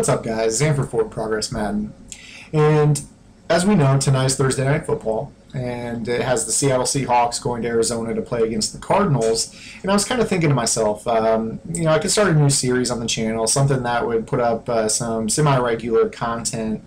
What's up, guys? Zanford Forward Progress Madden. And as we know, tonight's Thursday Night Football, and it has the Seattle Seahawks going to Arizona to play against the Cardinals. And I was kind of thinking to myself, I could start a new series on the channel, something that would put up some semi-regular content,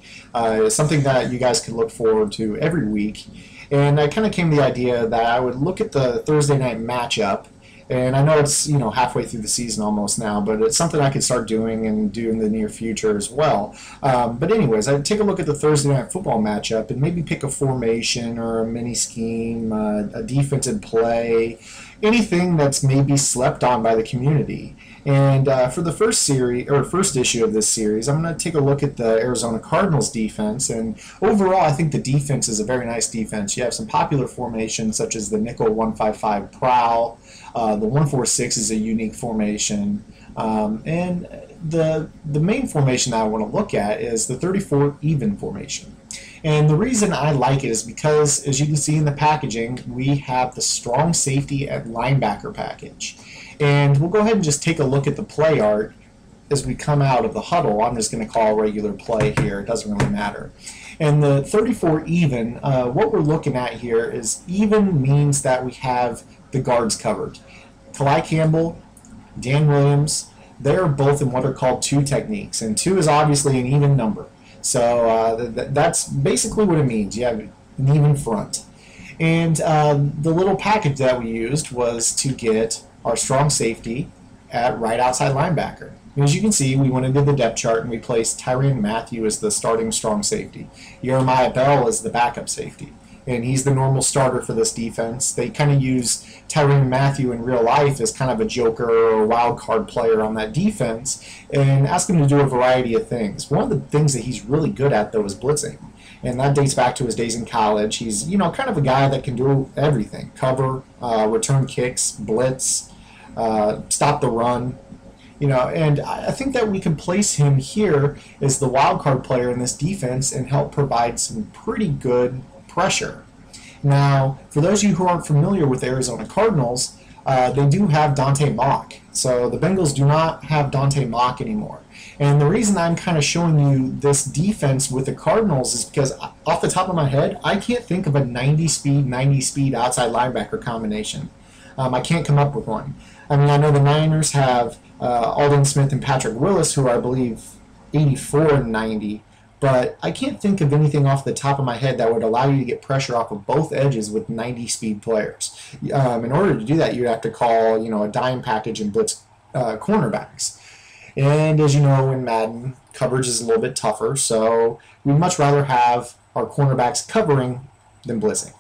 something that you guys could look forward to every week. And I kind of came to the idea that I would look at the Thursday night matchup. And I know it's halfway through the season almost now, but it's something I could start doing and do in the near future as well. But anyways, I'd take a look at the Thursday Night Football matchup and maybe pick a formation or a mini scheme, a defensive play, anything that's maybe slept on by the community. And for the first issue of this series, I'm going to take a look at the Arizona Cardinals defense. And overall, I think the defense is a very nice defense. You have some popular formations such as the nickel 1-5-5 prowl. The 1-4-6 is a unique formation. And the main formation that I want to look at is the 34 even formation. And the reason I like it is because, as you can see in the packaging, we have the strong safety at linebacker package. And we'll go ahead and just take a look at the play art as we come out of the huddle. I'm just going to call regular play here. It doesn't really matter. And the 34 even, what we're looking at here is even means that we have the guards covered. Kalai Campbell, Dan Williams, they're both in what are called two techniques. And two is obviously an even number. So that's basically what it means. You have an even front. And the little package that we used was to get our strong safety at right outside linebacker. And as you can see, we went into the depth chart and we placed Tyrann Mathieu as the starting strong safety. Jeremiah Bell as the backup safety. And he's the normal starter for this defense. They kind of use Tyrann Mathieu in real life as kind of a joker or a wild card player on that defense and ask him to do a variety of things. One of the things that he's really good at, though, is blitzing. And that dates back to his days in college. He's, kind of a guy that can do everything. Cover, return kicks, blitz, stop the run. And I think that we can place him here as the wild card player in this defense and help provide some pretty good pressure. Now, for those of you who aren't familiar with the Arizona Cardinals, they do have Dontay Moch. So the Bengals do not have Dontay Moch anymore. And the reason I'm kind of showing you this defense with the Cardinals is because off the top of my head, I can't think of a 90 speed outside linebacker combination. I can't come up with one. I mean, I know the Niners have Aldon Smith and Patrick Willis, who are, I believe, 84 and 90. But I can't think of anything off the top of my head that would allow you to get pressure off of both edges with 90 speed players. In order to do that, you'd have to call, a dime package and blitz cornerbacks. And as you know, in Madden, coverage is a little bit tougher, so we'd much rather have our cornerbacks covering than blitzing.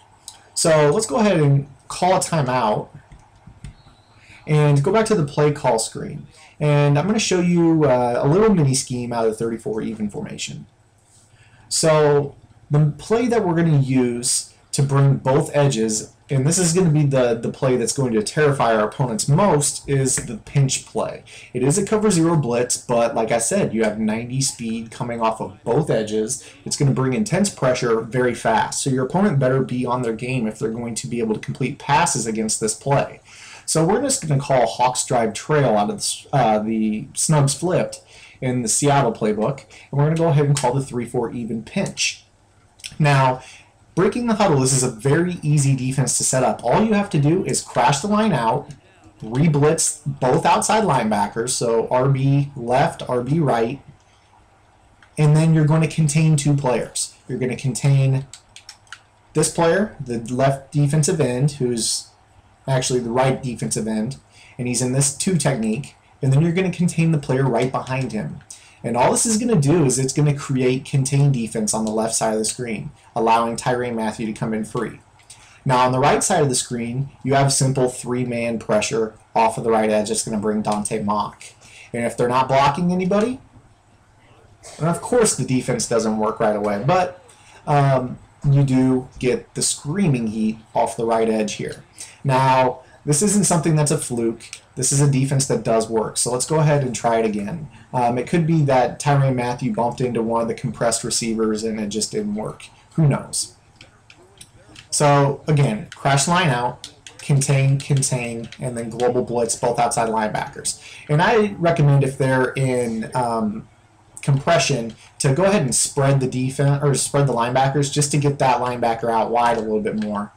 So let's go ahead and call a timeout and go back to the play call screen. And I'm going to show you a little mini scheme out of the 34 even formation. So the play that we're going to use to bring both edges, and this is going to be the play that's going to terrify our opponents most, is the pinch play. It is a cover zero blitz, but like I said, you have 90 speed coming off of both edges. It's going to bring intense pressure very fast. So your opponent better be on their game if they're going to be able to complete passes against this play. So we're just going to call Hawks Drive Trail out of the Snugs Flipped in the Seattle playbook, and we're going to go ahead and call the 3-4 even pinch. Now, breaking the huddle, this is a very easy defense to set up. All you have to do is crash the line out, re-blitz both outside linebackers, so RB left, RB right, and then you're going to contain two players. You're going to contain this player, the left defensive end, who's actually the right defensive end, and he's in this two technique. And then you're going to contain the player right behind him. And all this is going to do is it's going to create contain defense on the left side of the screen, allowing Tyrann Mathieu to come in free. Now on the right side of the screen, you have simple three-man pressure off of the right edge that's going to bring Dontay Moch. And if they're not blocking anybody, and of course the defense doesn't work right away, but you do get the screaming heat off the right edge here. Now, this isn't something that's a fluke. This is a defense that does work. So let's go ahead and try it again. It could be that Tyrann Mathieu bumped into one of the compressed receivers and it just didn't work. Who knows? So again, crash line out, contain, and then global blitz, both outside linebackers. And I recommend if they're in compression to go ahead and spread the defense or spread the linebackers just to get that linebacker out wide a little bit more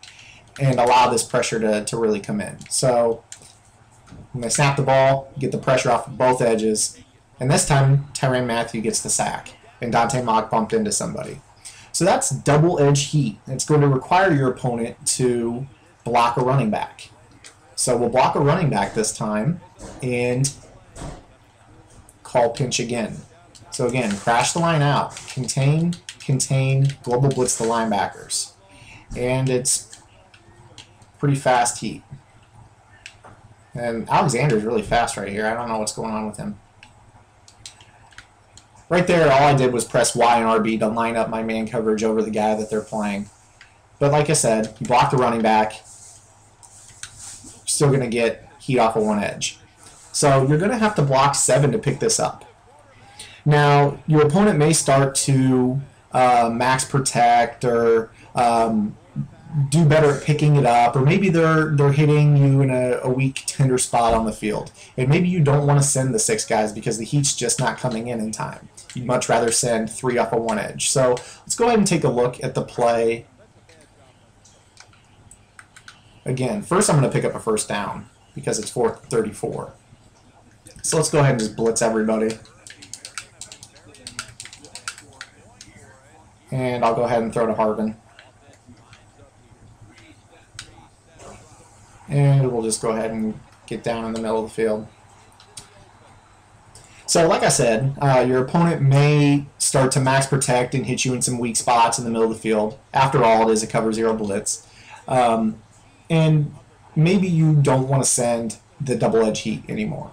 and allow this pressure to really come in. So when they snap the ball, get the pressure off of both edges, and this time Tyrann Mathieu gets the sack and Dontay Moch bumped into somebody. So that's double edge heat. It's going to require your opponent to block a running back. So we'll block a running back this time and call pinch again. So again, crash the line out, contain, global blitz the linebackers. And it's pretty fast heat. And Alexander's really fast right here. I don't know what's going on with him. Right there, all I did was press Y and RB to line up my man coverage over the guy that they're playing. But like I said, you block the running back, you're still going to get heat off of one edge. So you're going to have to block 7 to pick this up. Now, your opponent may start to max protect or do better at picking it up, or maybe they're hitting you in a weak, tender spot on the field. And maybe you don't want to send the 6 guys because the heat's just not coming in time. You'd much rather send 3 off of one edge. So let's go ahead and take a look at the play. Again, first I'm going to pick up a first down because it's 4th and 34. So let's go ahead and just blitz everybody. And I'll go ahead and throw to Harvin. And we'll just go ahead and get down in the middle of the field. So like I said, your opponent may start to max protect and hit you in some weak spots in the middle of the field. After all, it is a cover 0 blitz. And maybe you don't want to send the double edge heat anymore.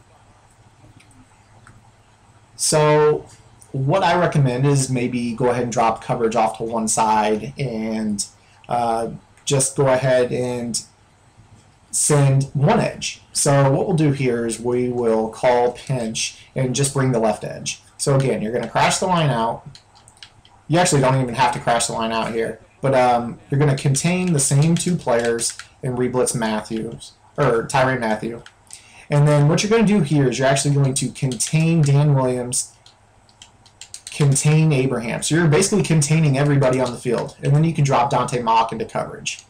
So what I recommend is maybe go ahead and drop coverage off to one side and just go ahead and send one edge. So what we'll do here is we will call pinch and just bring the left edge. So again, you're going to crash the line out. You actually don't even have to crash the line out here, but you're going to contain the same 2 players and reblitz Tyrann Mathieu. And then what you're going to do here is you're actually going to contain Dan Williams, contain Abraham. So you're basically containing everybody on the field. And then you can drop Dontay Moch into coverage.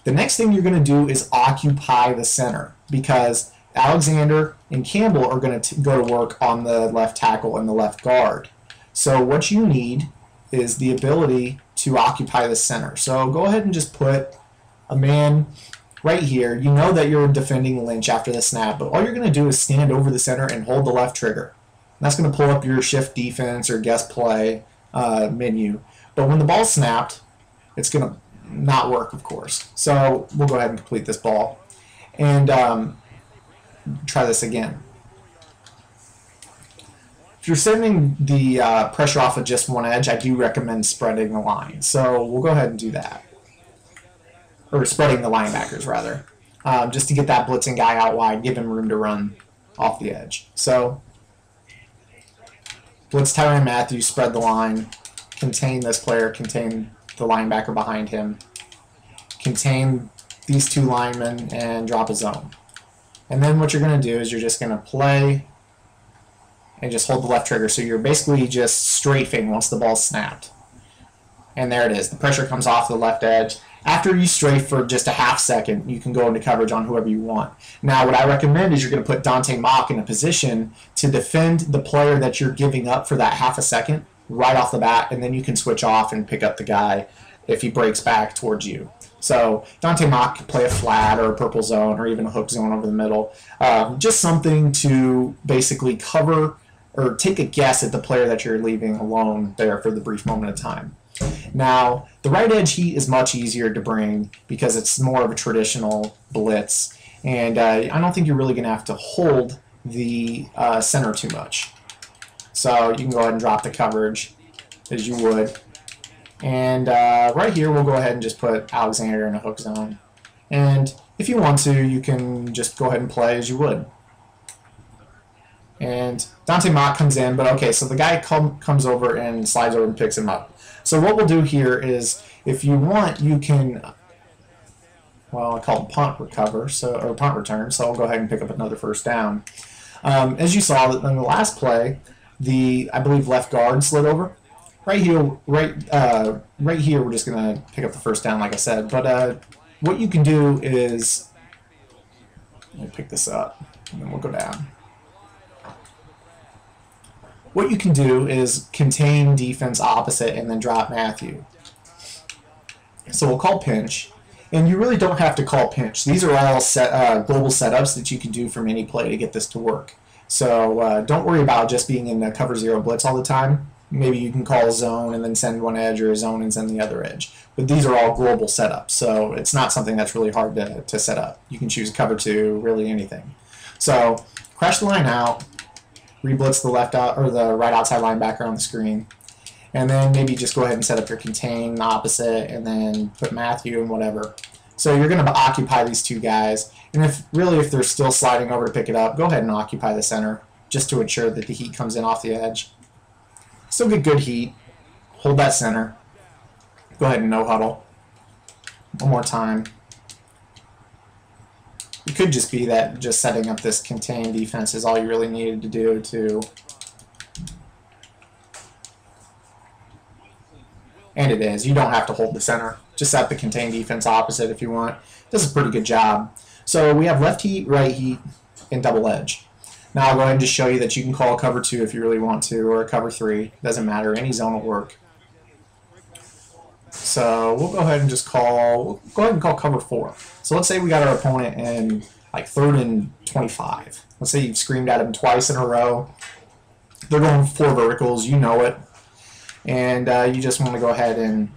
The next thing you're going to do is occupy the center because Alexander and Campbell are going to go to work on the left tackle and the left guard. So what you need is the ability to occupy the center. So go ahead and just put a man right here. You know that you're defending Lynch after the snap, but all you're going to do is stand over the center and hold the left trigger. And that's going to pull up your shift defense or guess play menu. But when the ball's snapped, it's going to not work, of course. So we'll go ahead and complete this ball and try this again. If you're sending the pressure off of just one edge, I do recommend spreading the line. So we'll go ahead and do that. Or spreading the linebackers, rather. Just to get that blitzing guy out wide, give him room to run off the edge. So blitz Tyrann Mathieu, spread the line, contain this player, contain the linebacker behind him, contain these 2 linemen, and drop a zone. And then what you're going to do is you're just going to play and just hold the left trigger. So you're basically just strafing once the ball's snapped. And there it is. The pressure comes off the left edge. After you strafe for just a half second, you can go into coverage on whoever you want. Now, what I recommend is you're going to put Dontay Moch in a position to defend the player that you're giving up for that half a second right off the bat, and then you can switch off and pick up the guy if he breaks back towards you. So Dontay Moch can play a flat or a purple zone or even a hook zone over the middle. Just something to basically cover or take a guess at the player that you're leaving alone there for the brief moment of time. Now, the right edge heat is much easier to bring because it's more of a traditional blitz, and I don't think you're really going to have to hold the center too much. So you can go ahead and drop the coverage as you would. And right here, we'll go ahead and just put Alexander in a hook zone. And if you want to, you can just go ahead and play as you would. And Dontay Moch comes in, but okay, so the guy comes over and slides over and picks him up. So what we'll do here is, if you want, you can, well, I call it punt recover, or punt return, so I'll go ahead and pick up another first down. As you saw in the last play, I believe left guard slid over. Right here, right here, we're just gonna pick up the first down, like I said. But what you can do is, let me pick this up, and then we'll go down. What you can do is contain defense opposite and then drop Mathieu. So we'll call pinch, and you really don't have to call pinch. These are all global setups that you can do from any play to get this to work. So don't worry about just being in the cover zero blitz all the time. Maybe you can call a zone and then send one edge, or a zone and send the other edge. But these are all global setups, so it's not something that's really hard to set up. You can choose cover two, really anything. So crash the line out, re-blitz the left out or the right outside linebacker on the screen, and then maybe just go ahead and set up your contain opposite, and then put Mathieu and whatever. So you're going to occupy these two guys, and if they're still sliding over to pick it up, go ahead and occupy the center just to ensure that the heat comes in off the edge. Still get good heat. Hold that center. Go ahead and no huddle. One more time. It could just be that just setting up this contain defense is all you really needed to do to... And it is. You don't have to hold the center. Just set the contain defense opposite if you want. Does a pretty good job. So we have left heat, right heat, and double edge. Now I'll go ahead and just show you that you can call cover 2 if you really want to, or cover 3. Doesn't matter. Any zone will work. So we'll go ahead and just call cover 4. So let's say we got our opponent in like 3rd and 25. Let's say you've screamed at them twice in a row. They're going 4 verticals. You know it. And you just want to go ahead and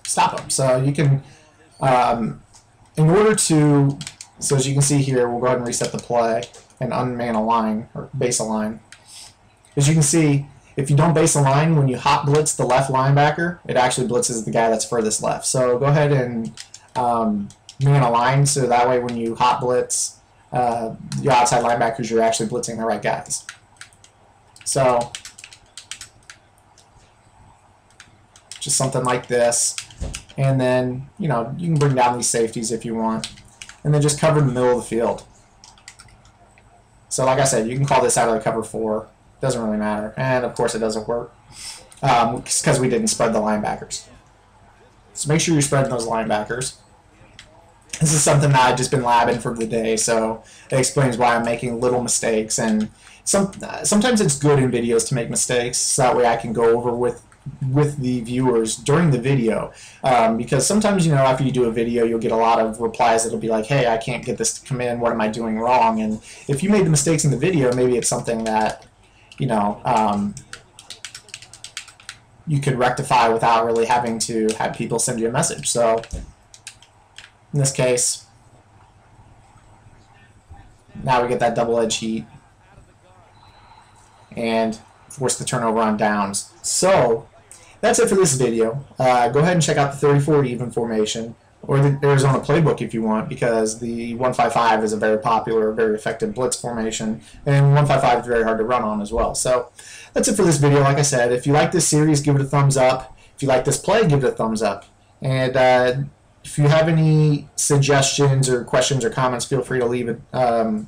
stop them. So you can, in order to... So as you can see here, we'll go ahead and reset the play and unman a line, or base a line. As you can see, if you don't base a line, when you hot blitz the left linebacker, it actually blitzes the guy that's furthest left. So go ahead and man a line, so that way when you hot blitz your outside linebackers, you're actually blitzing the right guys. So just something like this. And then, you can bring down these safeties if you want. And then just cover the middle of the field. So like I said, you can call this out of the cover 4. Doesn't really matter. And of course it doesn't work because we didn't spread the linebackers. So make sure you're spreading those linebackers. This is something that I've just been labbing for the day, so it explains why I'm making little mistakes. And sometimes it's good in videos to make mistakes, so that way I can go over with the viewers during the video, because sometimes after you do a video you'll get a lot of replies that'll be like, hey, I can't get this to come in, what am I doing wrong? And if you made the mistakes in the video, maybe it's something that you could rectify without really having to have people send you a message. So in this case, now we get that double edge heat and force the turnover on downs. So that's it for this video. Go ahead and check out the 34 even formation, or the Arizona playbook if you want, because the 155 is a very popular, very effective blitz formation, and 155 is very hard to run on as well. So that's it for this video. Like I said, if you like this series, give it a thumbs up. If you like this play, give it a thumbs up. And if you have any suggestions or questions or comments, feel free to leave a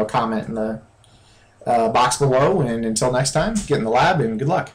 comment in the box below. And until next time, get in the lab and good luck.